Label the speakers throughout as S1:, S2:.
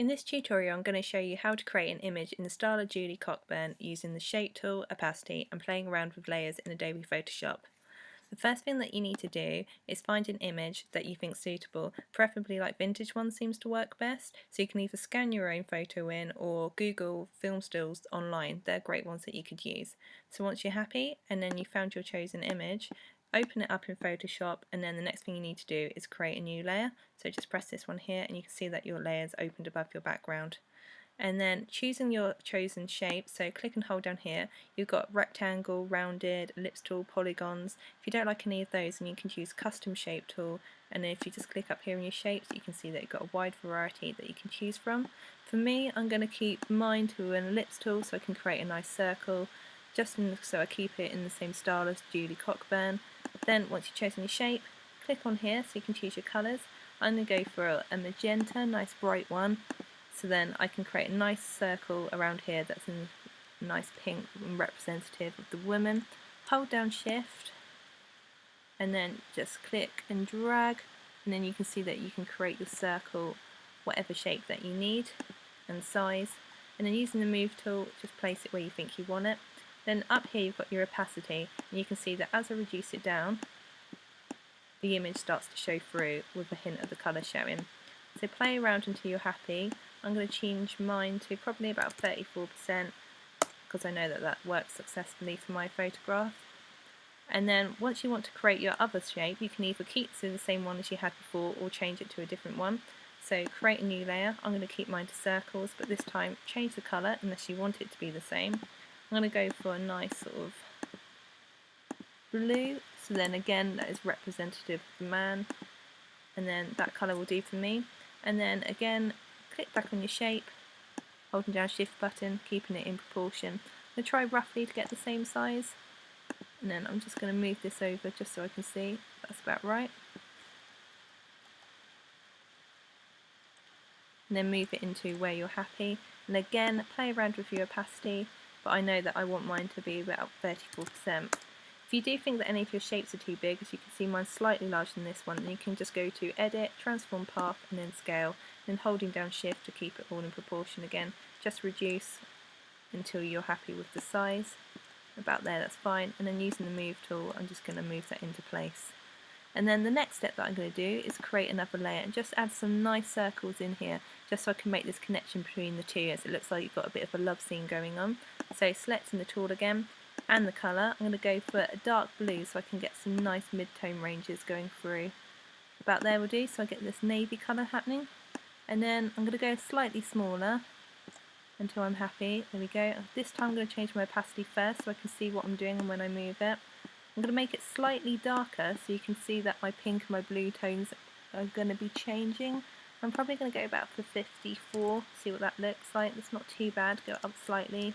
S1: In this tutorial I'm going to show you how to create an image in the style of Julie Cockburn using the shape tool, opacity and playing around with layers in Adobe Photoshop. The first thing that you need to do is find an image that you think suitable, preferably like vintage ones seems to work best, so you can either scan your own photo in or Google film stills online. They're great ones that you could use. So once you're happy and then you found your chosen image, open it up in Photoshop, and then the next thing you need to do is create a new layer. So just press this one here and you can see that your layer is opened above your background. And then choosing your chosen shape, so click and hold down here, you've got rectangle, rounded, ellipse tool, polygons. If you don't like any of those, then you can choose custom shape tool, and then if you just click up here in your shapes, you can see that you've got a wide variety that you can choose from. For me, I'm going to keep mine to an ellipse tool so I can create a nice circle, so I keep it in the same style as Julie Cockburn. Then once you've chosen your shape, click on here so you can choose your colours. I'm going to go for a magenta, nice bright one. So then I can create a nice circle around here that's in nice pink and representative of the woman. Hold down shift and then just click and drag, and then you can see that you can create the circle whatever shape that you need and size, and then using the move tool just place it where you think you want it. Then up here you've got your opacity, and you can see that as I reduce it down the image starts to show through with a hint of the colour showing. So play around until you're happy. I'm going to change mine to probably about 34% because I know that that works successfully for my photograph. And then once you want to create your other shape, you can either keep the same one as you had before or change it to a different one. So create a new layer. I'm going to keep mine to circles, but this time change the colour unless you want it to be the same. I'm going to go for a nice sort of blue, so then again that is representative of the man, and then that colour will do for me. And then again click back on your shape, holding down shift button, keeping it in proportion. I'm going to try roughly to get the same size, and then I'm just going to move this over just so I can see that's about right, and then move it into where you're happy, and again play around with your opacity, but I know that I want mine to be about 34%. If you do think that any of your shapes are too big, as you can see mine's slightly larger than this one, then you can just go to Edit, Transform Path and then Scale, and then holding down Shift to keep it all in proportion again. Just reduce until you're happy with the size. About there, that's fine, and then using the Move tool I'm just going to move that into place. And then the next step that I'm going to do is create another layer and just add some nice circles in here just so I can make this connection between the two, as it looks like you've got a bit of a love scene going on. So selecting the tool again and the colour, I'm going to go for a dark blue so I can get some nice mid-tone ranges going through. About there will do, so I get this navy colour happening. And then I'm going to go slightly smaller until I'm happy. There we go. This time I'm going to change my opacity first so I can see what I'm doing and when I move it. I'm going to make it slightly darker so you can see that my pink and my blue tones are going to be changing. I'm probably going to go about for 54, see what that looks like. It's not too bad, go up slightly.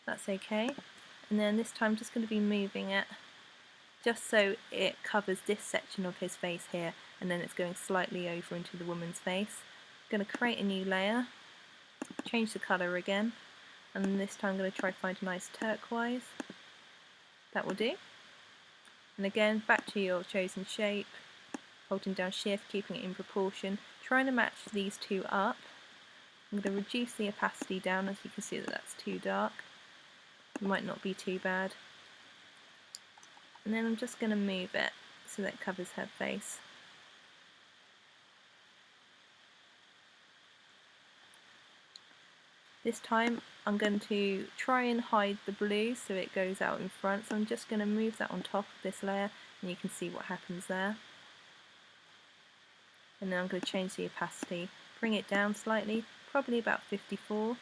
S1: That's okay. And then this time I'm just going to be moving it just so it covers this section of his face here, and then it's going slightly over into the woman's face. I'm going to create a new layer, change the colour again, and this time I'm going to try to find a nice turquoise. That will do. And again, back to your chosen shape, holding down shift, keeping it in proportion, trying to match these two up. I'm going to reduce the opacity down, as you can see that that's too dark. It might not be too bad. And then I'm just going to move it so that it covers her face. This time I'm going to try and hide the blue so it goes out in front, so I'm just going to move that on top of this layer and you can see what happens there. And then I'm going to change the opacity, bring it down slightly, probably about 54.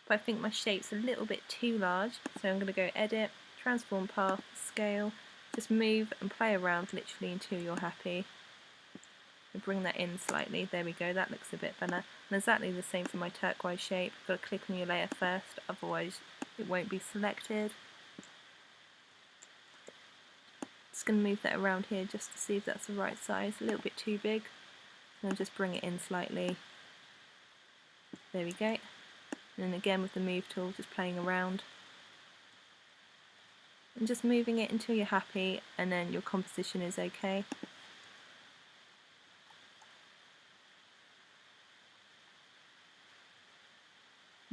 S1: But I think my shape's a little bit too large, so I'm going to go Edit, Transform Path, Scale, just move and play around literally until you're happy. And bring that in slightly, there we go, that looks a bit better. And exactly the same for my turquoise shape, you've got to click on your layer first, otherwise it won't be selected. Just going to move that around here just to see if that's the right size, a little bit too big. And just bring it in slightly. There we go. And then again with the move tool, just playing around. And just moving it until you're happy and then your composition is okay.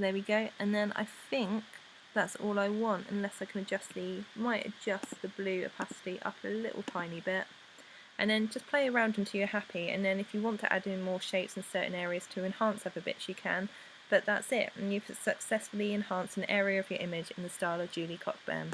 S1: There we go, and then I think that's all I want, unless I can might adjust the blue opacity up a little tiny bit. And then just play around until you're happy, and then if you want to add in more shapes in certain areas to enhance other bits you can, but that's it, and you've successfully enhanced an area of your image in the style of Julie Cockburn.